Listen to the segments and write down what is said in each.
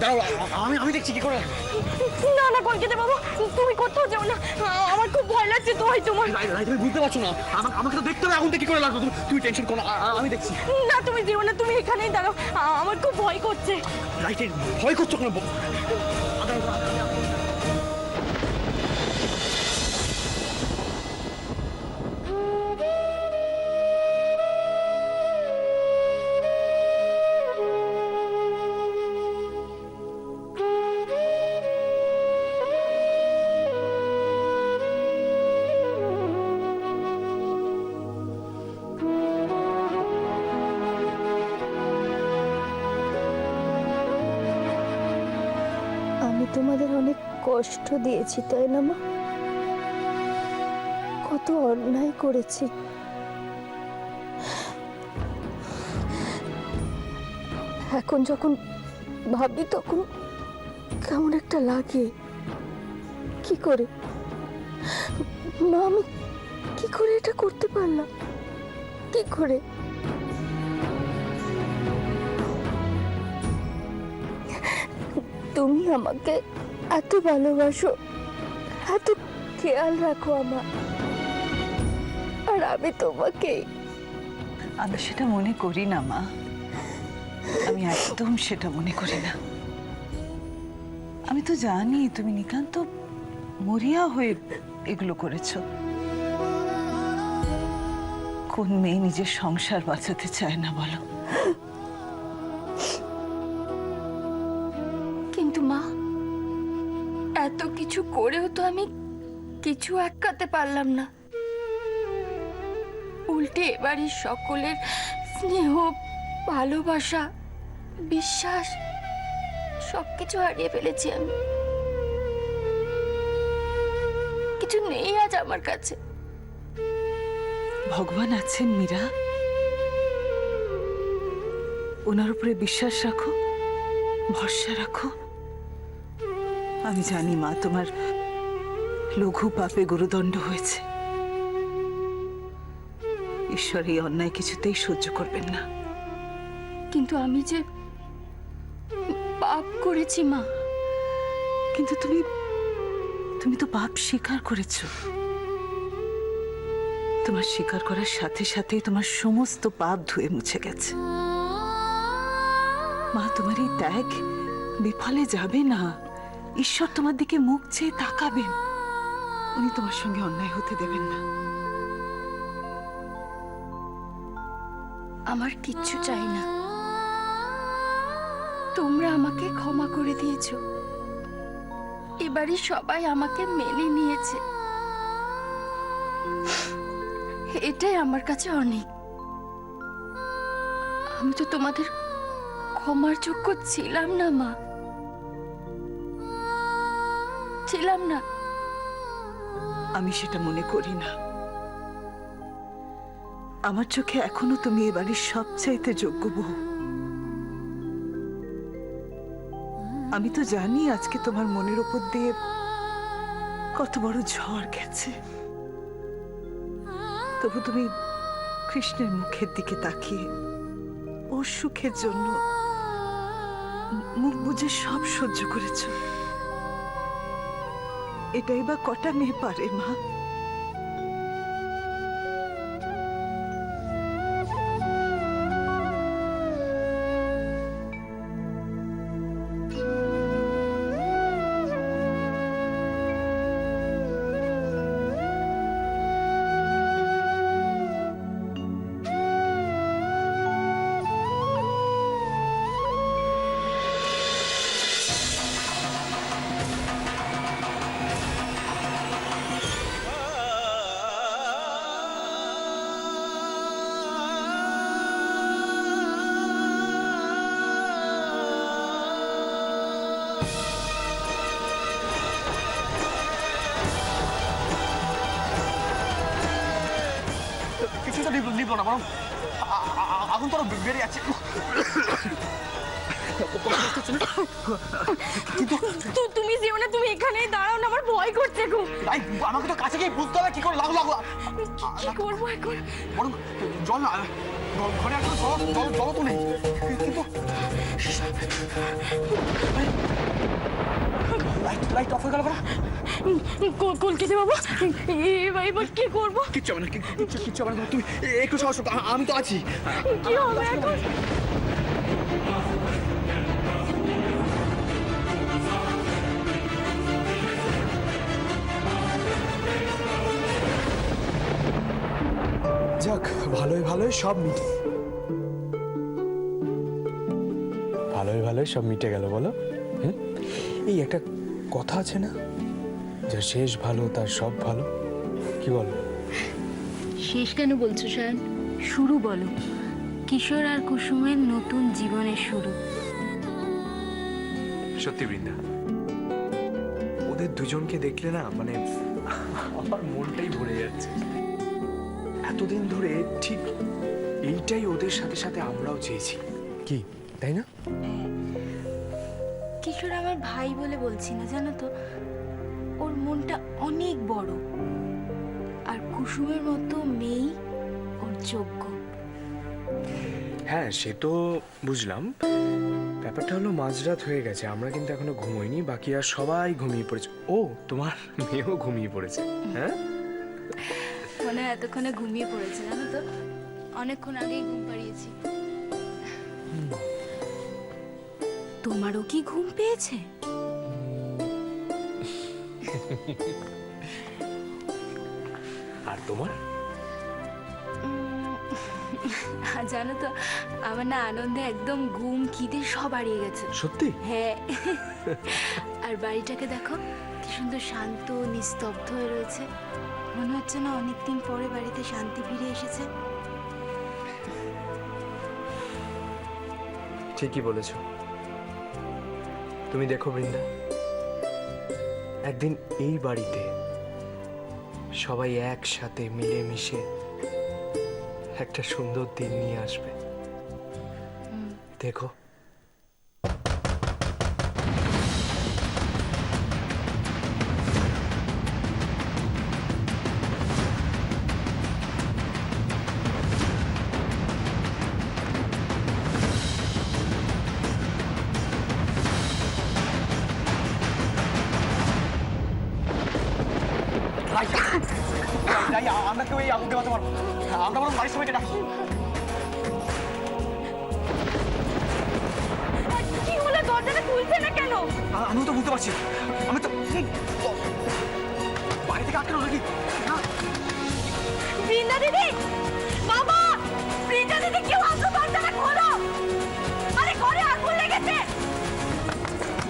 দাঁড়াও, আমি দেখছি কি করে। না না কলকাতা বাবু, তুমি কোথাও যাও না, আমার খুব ভয় লাগছে। দোহাই তোমার। তুমি বুঝতে পারছো না, আমাকে তো দেখতে হবে আগুনটা কি করে লাগলো। তুমি টেনশন করো না, আমি দেখছি। না তুমি যেও না, তুমি এখানেই দাঁড়াও, আমার খুব ভয় করছে। রাইটের ভয় করছো কেন? আমি তোমাদের অনেক কষ্ট দিয়েছি, তাই না মা? কত অন্যায় করেছি। এখন যখন ভাবি তখন কেমন একটা লাগে। কি করে মা, আমি কি করে এটা করতে পারলাম? কি করে? তুমি আমাকে এত ভালোবাসো, এত খেয়াল রাখো আমার, আর আমি তোমাকে। আমি সেটা মনে করি না মা, আমি একদম সেটা মনে করি না। আমি তো জানি তুমি নিতান্ত মরিয়া হয়ে এগুলো করেছো। কোন মেয়ে নিজের সংসার বাঁচাতে চায় না বলো? কিন্তু মা, এত কিছু করেও তো আমি কিছু আটকাতে পারলাম না। উল্টে এবারই সকলের স্নেহ, ভালোবাসা, বিশ্বাস সবকিছু হারিয়ে ফেলেছি আমি। কিছু নেই আজ আমার কাছে। ভগবান আছেন মীরা, ওনার উপরে বিশ্বাস রাখো, ভরসা রাখো। আমি জানি মা, তোমার লঘু পাপে গুরুদণ্ড হয়েছে। ঈশ্বর এই অন্যায় কিছুতেই সহ্য করবেন না। কিন্তু আমি যে পাপ করেছি মা। কিন্তু তুমি তো পাপ স্বীকার করেছো। তোমার স্বীকার করার সাথে সাথেই তোমার সমস্ত পাপ ধুয়ে মুছে গেছে। মা, তোমার এই ত্যাগ বিফলে যাবে না। ঈশ্বর তোমার দিকে মুখ চেয়ে তাকাবেন, উনি তোমার সঙ্গে অন্যায় হতে দেবেন না। আমার কিচ্ছু চাই না, তোমরা আমাকে ক্ষমা করে দিয়েছো। এবারই সবাই আমাকে মেনে নিয়েছে, এটাই আমার কাছে অনেক। আমি তো তোমাদের ক্ষমার যোগ্য ছিলাম না মা, ছিলাম না। আমি সেটা মনে করি না। আমার চোখে এখনো তুমি এ বাড়ির সবচাইতে যোগ্য বউ। আমি তো জানি আজকে তোমার মনের উপর দিয়ে কত বড় ঝড় গেছে, তবু তুমি কৃষ্ণের মুখের দিকে তাকিয়ে ওর সুখের জন্য মুখ বুজে সব সহ্য করেছ। এটাই বা কটা মেয়ে পারে মা? কিছুটা নিবলো না, বরং আগুন তো বেড়ে যাচ্ছে। তুমি যেও না, তুমি এখানেই দাঁড়াও না, আমার ভয় করছে খুব। ভাই আমাকে তো কাছে গিয়ে বুঝতে হবে কি করে লাগলো লাগলো। কি করবো এখন? বরং জল না, ঘরে এখন জল জল তো নেই, কিন্তু লাইট অফ হয়ে গেল না। কলকাতা বাবা, এবার কি করবো? কিচ্ছু হবে না, কিচ্ছু হবে না, তুমি একটু সাহস রাখো, আমি তো আছি। কি হবে এখন? যাক, ভালোই ভালোই সব মিটে গেল বলো। এই একটা কথা আছে না, যার শেষ ভালো তার সব ভালো, কি বলো? শেষ কেন বলছো সায়ন? শুরু বলো। কিশোর আর কুসুমের নতুন জীবনের শুরু। সত্যি বৃন্দা, ওদের দুজনকে দেখলে না মানে আমার মনটাই ভরে যাচ্ছে। এতদিন ধরে ঠিক এইটাই ওদের সাথে সাথে আমরাও চেয়েছি, কি তাই না? কিশোর আমার ভাই বলে বলছি না, জানো তো, ওর মনটা অনেক বড়। আর কুসুমের মতো মেয়ে ওর যোগ্য। হ্যাঁ, সে তো বুঝলাম। ব্যাপারটা হলো মাঝরাত হয়ে গেছে, আমরা কিন্তু এখনো ঘুমোইনি, বাকি আর সবাই ঘুমিয়ে পড়েছে। ও, তোমার মেয়েও ঘুমিয়ে পড়েছে? হ্যাঁ, মনে হয় এতক্ষণে ঘুমিয়ে পড়েছে, জানো তো, অনেকক্ষণ আগেই ঘুম পাড়িয়েছি। তোমারও কি ঘুম পেয়েছে? আর তোমার? জানো তো, আমার না আনন্দে একদম ঘুম খিদে সব হারিয়ে গেছে। সত্যি? হ্যাঁ। আর বাড়িটাকে দেখো কি সুন্দর শান্ত নিস্তব্ধ হয়ে রয়েছে। মনে হচ্ছে না অনেকদিন পরে বাড়িতে শান্তি ফিরে এসেছে। ঠিকই বলেছ তুমি। দেখো বৃন্দা, একদিন এই বাড়িতে সবাই একসাথে মিলেমিশে একটা সুন্দর দিন নিয়ে আসবে, দেখো। আমরা কেউ এই আগুন দেওয়াতে পারবো, আমরা বরং বাড়ির সবাইকে ডাকি। কি হলো, দরজাটা খুলছে না কেন? আমিও তো বুঝতে পারছি, আমি তো বাইরে থেকে আটকানো নাকি না। বৃন্দা দিদি, বাবা, বৃন্দা দিদি, কেউ আসো, দরজাটা খোলো। আরে ঘরে আগুন লেগেছে।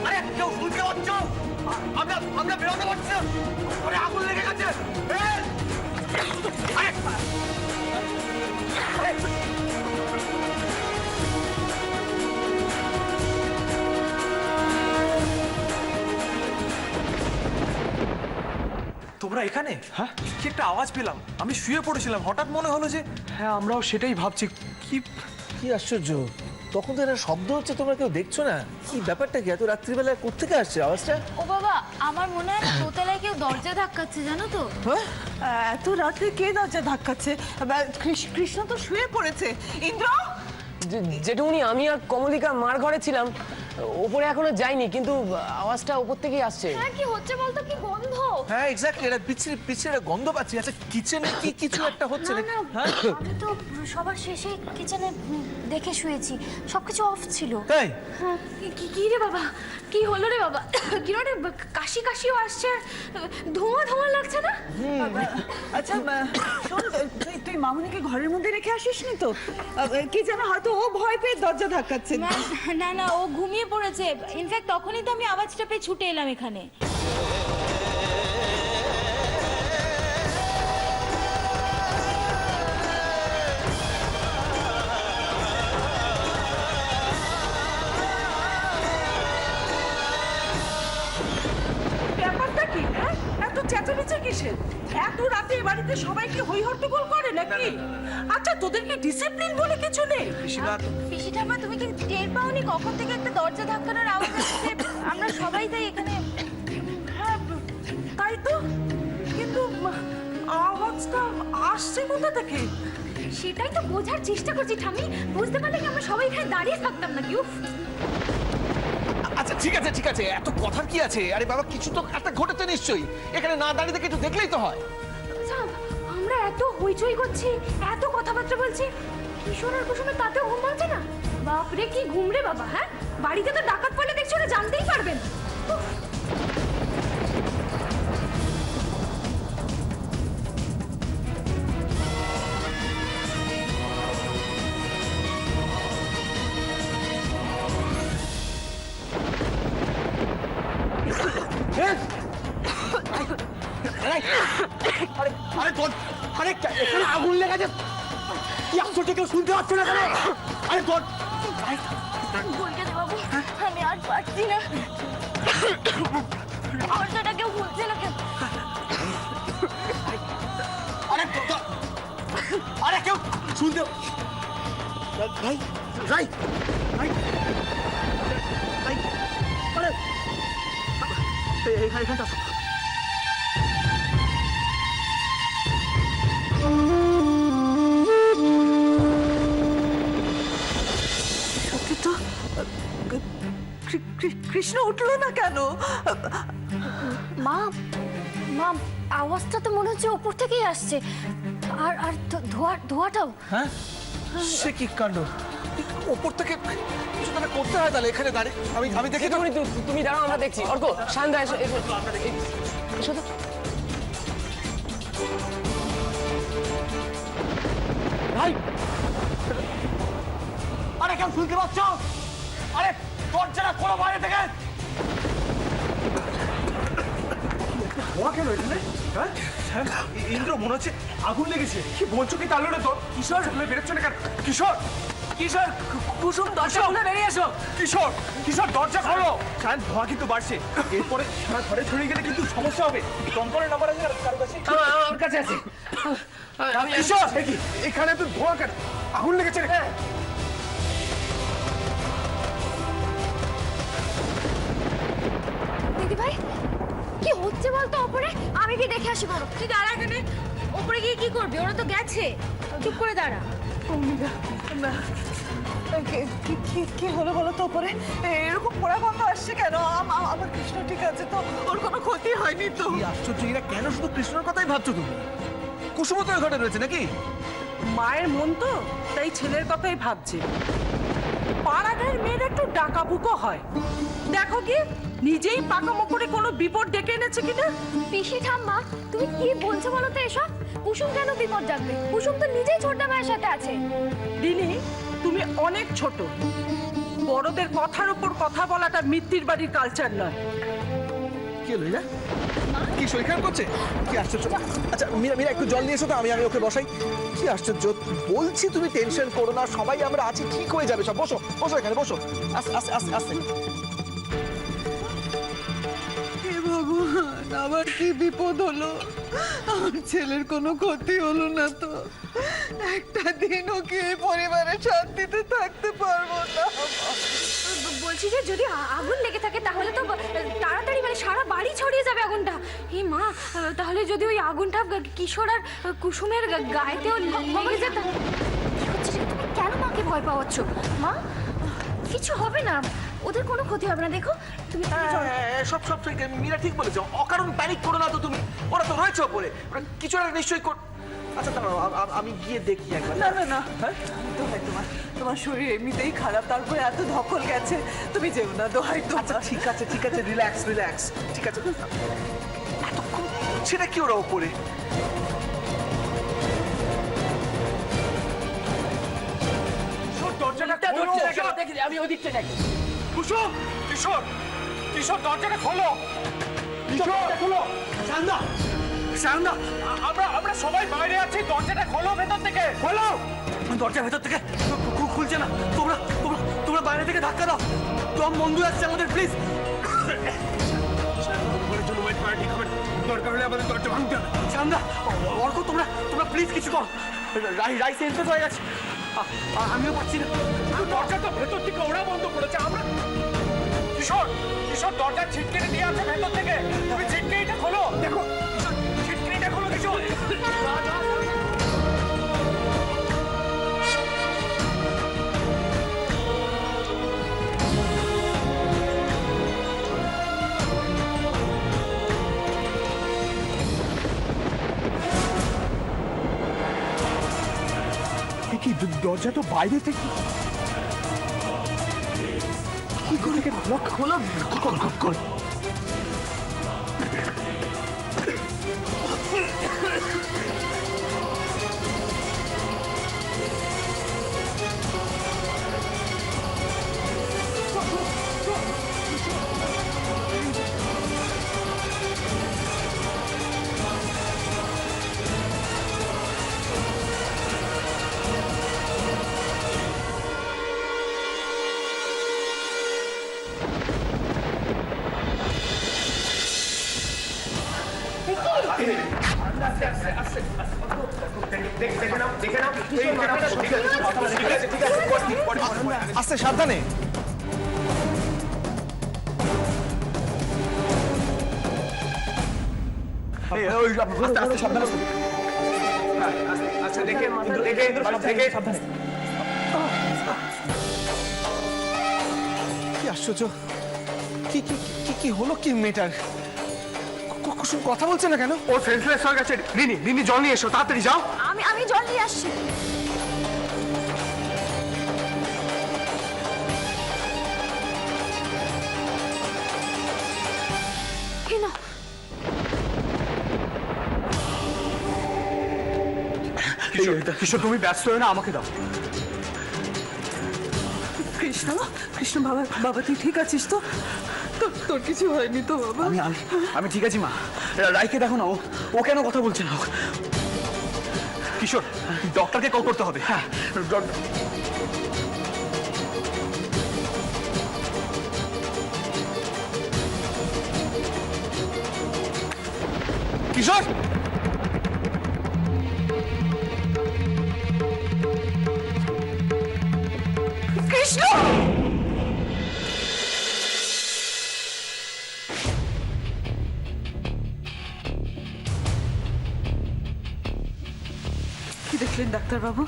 আরে কেউ শুনতে পাচ্ছ? আমরা বেরোতে পারছি না, ঘরে আগুন লেগে গেছে। তোমরা এখানে? হ্যাঁ, কি একটা আওয়াজ পেলাম, আমি শুয়ে পড়েছিলাম, হঠাৎ মনে হলো যে হ্যাঁ, আমরাও সেটাই ভাবছি। কি কি আশ্চর্য, তখন তো একটা শব্দ হচ্ছে, তোমরা কেউ দেখছো না? কি ব্যাপারটা কি? এত রাত্রিবেলায় কোত্থেকে আসছে আওয়াজটা? ও বাবা, আমার মনে হয় দোতলায় কেউ দরজা ধাক্কাচ্ছে, জানো তো। এত রাতে কে দরজা ধাক্কাচ্ছে? কৃষ্ণ তো শুয়ে পড়েছে। ইন্দ্র, যেটুকুনি আমি আর কমলিকা মার ঘরে ছিলাম, ওপরে এখনো যাইনি, কিন্তু আওয়াজটা ওপর থেকেই আসছে। হ্যাঁ, কি হচ্ছে বলতো, কি গন্ধ? হ্যাঁ, এক্স্যাক্টলি, এটা পিছনে একটা গন্ধ পাচ্ছি। আচ্ছা, কিচেনে কি কিছু একটা হচ্ছে না নাকি? না, হ্যাঁ, আমি তো সবার শেষে কিচেনে দেখে শুয়েছি, সবকিছু অফ ছিল। তাই? হ্যাঁ। কি রে বাবা, কি হলো রে বাবা? কি রে, কাশি কাশিও আসছে, ধোঁয়া ধোঁয়া লাগছে না? আচ্ছা শোন, তুই মামুনিকে ঘরের মধ্যে রেখে আসিসনি তো? কি জানো, হয়তো ও ভয় পেয়ে দরজা ধাক্কাচ্ছে। না না না, ও ঘুমিয়ে পড়েছে। ইনফ্যাক্ট তখনই তো আমি আওয়াজটা পেয়ে ছুটে এলাম এখানে। ব্যাপারটা কি? এত চেঁচামেচি কিসের? এত রাতে বাড়িতে সবাই কি হই হট্টগোল করে নাকি? আচ্ছা তোদের কি ডিসিপ্লিন বলে কিছু নেই? পিসিমা পিসি ঠাম্মা তুমি কি টের পাওনি কখন থেকে একটা দরজা ধাক্কানোর আওয়াজ আসছে? আমরা সবাই তাই এখানে। হ্যাঁ তাই তো, কিন্তু আওয়াজটা আসছে কোথা থেকে? সেটাই তো বোঝার চেষ্টা করছি ঠামি। বুঝতে পারলে কি আমরা সবাই এখানে দাঁড়িয়ে থাকতাম নাকি? উফ, আচ্ছা ঠিক আছে, এত কথার কি আছে? আরে বাবা, কিছু তো একটা ঘটেছে নিশ্চয়ই। এখানে না দাঁড়িয়ে থেকে একটু দেখলেই তো হয়। আচ্ছা, আমরা এত হইচই করছি, এত কথাবার্তা বলছি, কিশোর আর কুসুমের তাতেও ঘুম ভাঙছে না? বাপরে কি ঘুম রে বাবা! হ্যাঁ, বাড়িতে তো ডাকাত পড়লে দেখছি ওরা জানতেই পারবেন। উফ, আগুন লেগেছে, কি আশ্চর্য, কেউ শুনতে পাচ্ছে না কেন? আরে বলতে দে বাবু, আমি আর পারছি না। দরজাটা কেউ খুলছে না কেন? আরে কেউ শুনতে, ভাই ভাই ভাই ভাই, আরে এখানটা সত্যি তো, কৃষ্ণ উঠলো না কেন? মা মা, আওয়াজটা তো মনে হচ্ছে ওপর থেকেই আসছে। আর আর ধোঁয়াটাও। হ্যাঁ, সে কি কাণ্ড! ওপর থেকে কিছু তাহলে করতে হয়, তাহলে এখানে দাঁড়িয়ে আমি দেখি তো। তুমি দাঁড়াও, আমরা দেখছি। অর্ক, শান্দা, এসো এসো এসো তো। ভাই, আরে কেউ শুনতে পাচ্ছ? আরে দরজাটা খোলো বাইরে থেকে। ধোঁয়া কেন এখানে? হ্যাঁ ইন্দ্র, মনে হচ্ছে আগুন লেগেছে। কি বলছো কি তাহলে? তোর কিশোর বেরোচ্ছে না কেন? কিশোর, কিশোর, কুসুম দরজা খুলে বেরিয়ে এসো। কিশোর, কিশোর দরজা খোলো। কারণ ধোঁয়া কিন্তু বাড়ছে, এরপরে সারা ঘরে ছড়িয়ে গেলে কিন্তু সমস্যা হবে। দমকলের নাম্বার আছে কারো কাছে? আমার কাছে আছে। কিশোর, এখানে তো ধোঁয়া কেন? আগুন লেগেছে রে। দিদি ভাই, কি হচ্ছে বলতো ওপরে? আমি কি দেখে আসি বলো। তুই দাঁড়া এখানে, ওপরে গিয়ে কি করবি? ওরা তো গেছে। চুপ করে দাঁড়া। না, কি হলো বলো তো ওপরে? এরকম পোড়া গন্ধ আসছে কেন? আমার কৃষ্ণ ঠিক আছে তো? ওর কোনো ক্ষতি হয়নি তো? কি আশ্চর্য, এরা কেন শুধু কৃষ্ণর কথাই ভাবছো তুমি? কুসুমও তো ঘটে রয়েছে নাকি? মায়ের মন তো, তাই ছেলের কথাই ভাবছে। পাড়াগাঁয়ের মেয়েরা একটু ডাকাবুকো হয়। দেখো কি নিজেই পাকামো করে কোনো বিপদ ডেকে এনেছে কিনা। পিসি ঠাম্মা, তুমি কি বলছো বলো তো এসব? কুসুম কেন বিপদ ডাকবে? কুসুম তো নিজেই ছোট্ট ভাইয়ের সাথে আছে। দিনি, তুমি অনেক ছোট। বড়দের কথার উপর কথা বলাটা মিত্তির বাড়ির কালচার নয়। কি হলো এরা? কি শরীর খারাপ করছে? কি আশ্চর্য! আচ্ছা মীরা একটু জল নিয়ে এসো তো, আমি ওকে বসাই। কি আশ্চর্য! বলছি তুমি টেনশন করো না, সবাই আমরা আছি, ঠিক হয়ে যাবে সব। বসো বসো, এখানে বসো। আস্তে। হে ভগবান, আবার কি বিপদ হলো? আমার ছেলের কোনো ক্ষতি হলো না তো? একটা দিনও কি এই পরিবারে শান্তিতে থাকতে পারবো না? বলছি যে যদি আগুন লেগে থাকে তাহলে তো তাড়াতাড়ি মানে সারা বাড়ি ছড়িয়ে যাবে আগুনটা। এই মা, তাহলে যদি ওই আগুনটা কিশোর আর কুসুমের গায়েতেও লেগে যেত। কি হচ্ছে রে? তুমি কেন মাকে ভয় পাওয়াচ্ছ? মা, কিছু হবে না, ওদের কোনো ক্ষতি হবে না। দেখো তুমি সব ঠিক, মীরা ঠিক বলেছো। অকারণ প্যানিক করো না তো তুমি। ওরা তো রয়েছে ওপরে, ওরা কিছু একটা নিশ্চয়ই আচ্ছা দাঁড়াও, আমি গিয়ে দেখি একবার। না, দোহাই তোমার শরীর এমনিতেই খারাপ, তারপরে এত ধকল গেছে, তুমি যেও না, দোহাই তোমার। আচ্ছা ঠিক আছে, রিল্যাক্স। ঠিক আছে, এতক্ষণ সেটা কি ওরা ওপরে? দরজাটা খোলো। আমি ওই দিকটা যাই। কুসুম, কিশোর, কিশোর দরজাটা খোলো। কিশোর খোলো। সান্দা, আমরা সবাই বাইরে আছি, দরজাটা খোলো ভেতর থেকে। খোলো দরজা, ভেতর থেকে খুলছে না। তোমরা বাইরে থেকে ধাক্কা দাও। দম বন্ধু আসছে আমাদের, প্লিজ। জন্য ওয়েট করা ঠিক হবে না। দরকার হলে আমাদের দরজা ভাঙতে হবে। চান্দা, অর্ক, তোমরা প্লিজ কিছু কর। রাই সেন্সলেস হয়ে গেছে। আমিও পাচ্ছি না। দরজা তো ভেতর থেকে ওরা বন্ধ করেছে, আমরা। কিশোর, দরজা ছিটকিনি দিয়ে আছে ভেতর থেকে। তুমি ছিটকিনিটা খোলো। দেখো, ছিটকিনিটা খোলো কিশোর। কি দরজা তো বাইরে থেকে কি করে লক খোলা কর। আস্তে, সাবধানে। আচ্ছা, দেখে সাবধানে। কি আশ্চর্য, কি কি কি কি হলো কি মেয়েটার? কুসুম কথা বলছে না কেন? ও সেন্সলেস হয়ে গেছে। রিনি জল নিয়ে এসো, তাড়াতাড়ি যাও। আমি জল নিয়ে আসছি। এই নাও। কিশোর, তুমি ব্যস্ত হয়ে না, আমাকে দাও। কৃষ্ণ বাবা তুই ঠিক আছিস তো? তোর কিছু হয়নি তো বাবা? আমি ঠিক আছি মা। রাইকে দেখো না, ও কেন কথা বলছে না? কিশোর, ডক্টরকে কল করতে হবে। হ্যাঁ, কিশোর, কৃষ্ণ! কি দেখলেন ডাক্তারবাবু?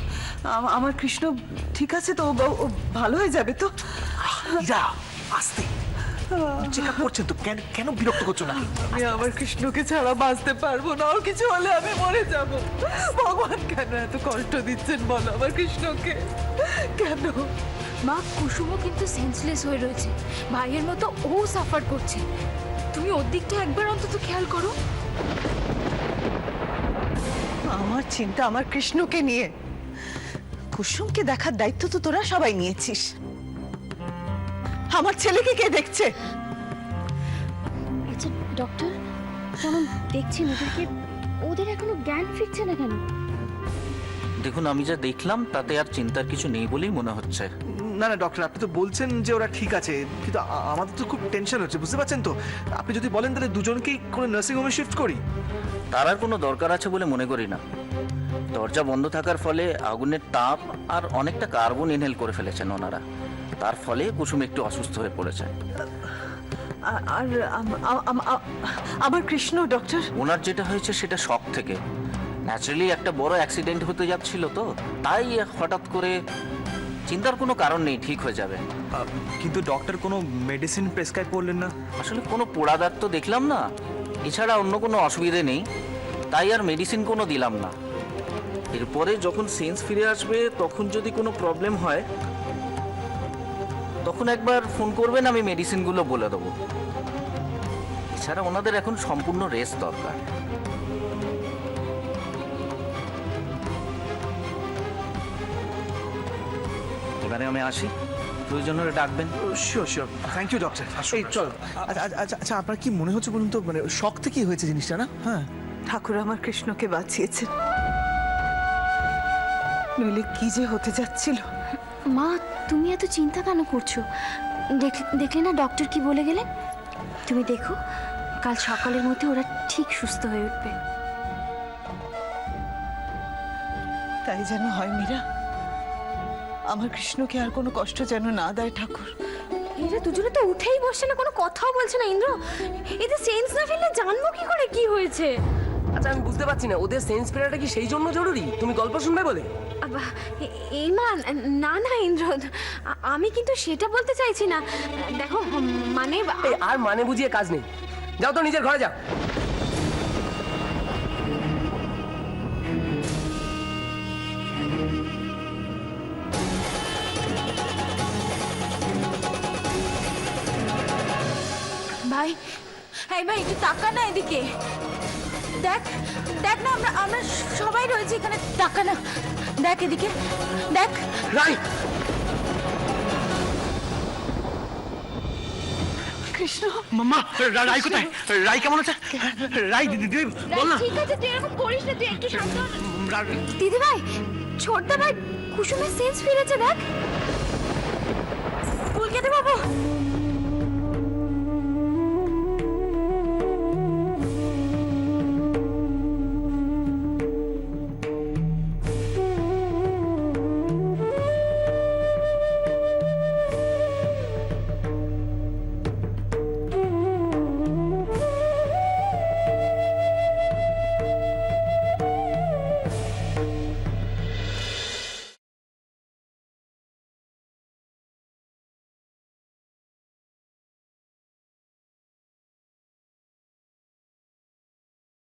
আমার কৃষ্ণ ঠিক আছে তো? ও ভালো হয়ে যাবে তো? ইরা, আস্তে। চেক আপ করছেন তো, কেন বিরক্ত করছো না? আমি আমার কৃষ্ণকে ছাড়া বাঁচতে পারবো না। ওর কিছু হলে আমি মরে যাব। ভগবান কেন এত কষ্ট দিচ্ছেন বলো আমার কৃষ্ণকে? কেন? মা, কুসুমও কিন্তু সেন্সলেস হয়ে রয়েছে। ভাইয়ের মতো ও সাফার করছে। তুমি ওর দিকটা একবার অন্তত খেয়াল করো। আমার চিন্তা আমার কৃষ্ণকে নিয়ে। কুসুমকে দেখার দায়িত্ব তো তোরা সবাই নিয়েছিস। আমার ছেলেকে কে দেখছে? আচ্ছা ডক্টর, কেমন দেখছেন ওদেরকে? ওদের এখনো জ্ঞান ফিরছে না কেন? দেখুন, আমি যা দেখলাম তাতে আর চিন্তার কিছু নেই বলেই মনে হচ্ছে। না না ডক্টর, আপনি তো বলছেন যে ওরা ঠিক আছে, কিন্তু আমাদের তো খুব টেনশন হচ্ছে, বুঝতে পারছেন তো? আপনি যদি বলেন তাহলে দুজনকেই কোনো নার্সিং হোমে শিফট করি। তার আর কোনো দরকার আছে বলে মনে করি না। দরজা বন্ধ থাকার ফলে আগুনের তাপ আর অনেকটা কার্বন ইনহেল করে ফেলেছেন ওনারা। তার ফলে কুসুম একটু অসুস্থ হয়ে পড়েছে। আর আমার কৃষ্ণ ডক্টর? ওনার যেটা হয়েছে সেটা শক থেকে। ন্যাচারালি একটা বড় অ্যাক্সিডেন্ট হতে যাচ্ছিল তো, তাই হঠাৎ করে। চিন্তার কোনো কারণ নেই, ঠিক হয়ে যাবে। কিন্তু ডক্টর কোনো মেডিসিন প্রেসক্রাইব করলেন না? আসলে কোনো পোড়া দাগ তো দেখলাম না, এছাড়া অন্য কোনো অসুবিধে নেই, তাই আর মেডিসিন কোনো দিলাম না। এরপরে যখন সেন্স ফিরে আসবে তখন যদি কোনো প্রবলেম হয় তখন একবার ফোন করবেন, আমি মেডিসিনগুলো বলে দেবো। এছাড়া ওনাদের এখন সম্পূর্ণ রেস্ট দরকার। এবারে আমি আসি, প্রয়োজন হলে ডাকবেন। Sure sure, thank you doctor. এই চল। আচ্ছা, আপনার কি মনে হচ্ছে বলুন তো? মানে শক থেকে হয়েছে জিনিসটা না? হ্যাঁ, ঠাকুর আমার কৃষ্ণকে বাঁচিয়েছেন, নইলে কি যে হতে যাচ্ছিল। মা, তুমি এত চিন্তা কেন করছো? দেখলে না ডক্টর কি বলে গেলেন? তুমি দেখো, কাল সকালের মধ্যে ওরা ঠিক সুস্থ হয়ে উঠবে। তাই যেন হয় মীরা, আমার কৃষ্ণকে আর কোনো কষ্ট যেন না দেয় ঠাকুর। এরা দুজনে তো উঠেই বসছে না, কোনো কথাও বলছে না ইন্দ্র। এদের সেন্স না ফেললে জানবো কি করে কি হয়েছে? আচ্ছা আমি বুঝতে পারছি না, ওদের সেন্স ফেরাটা কি সেই জন্য জরুরি? তুমি গল্প শুনবে বলে? এই মা, না না ইন্দ্র, আমি কিন্তু সেটা বলতে চাইছি না। দেখো মানে এই আর মানে বুঝিয়ে কাজ নেই, যাও তো নিজের ঘরে যাও। ভাই, এই ভাই একটু তাকা না এদিকে। দেখ দেখ না, আমরা আমরা সবাই রয়েছি এখানে, তাকা না, দেখ এদিকে, দেখ। রাই, কৃষ্ণ, মাম্মা, রাই কোথায়? রাই কেমন আছে? রাই দিদি বল না। ঠিক আছে, তুই এরকম করিস না, তুই একটু শান্ত হ। রা- দিদি ভাই, ছোটদা ভাই, কুসুমের সেন্স ফিরেছে দেখ। ফুলকেটে বাবু,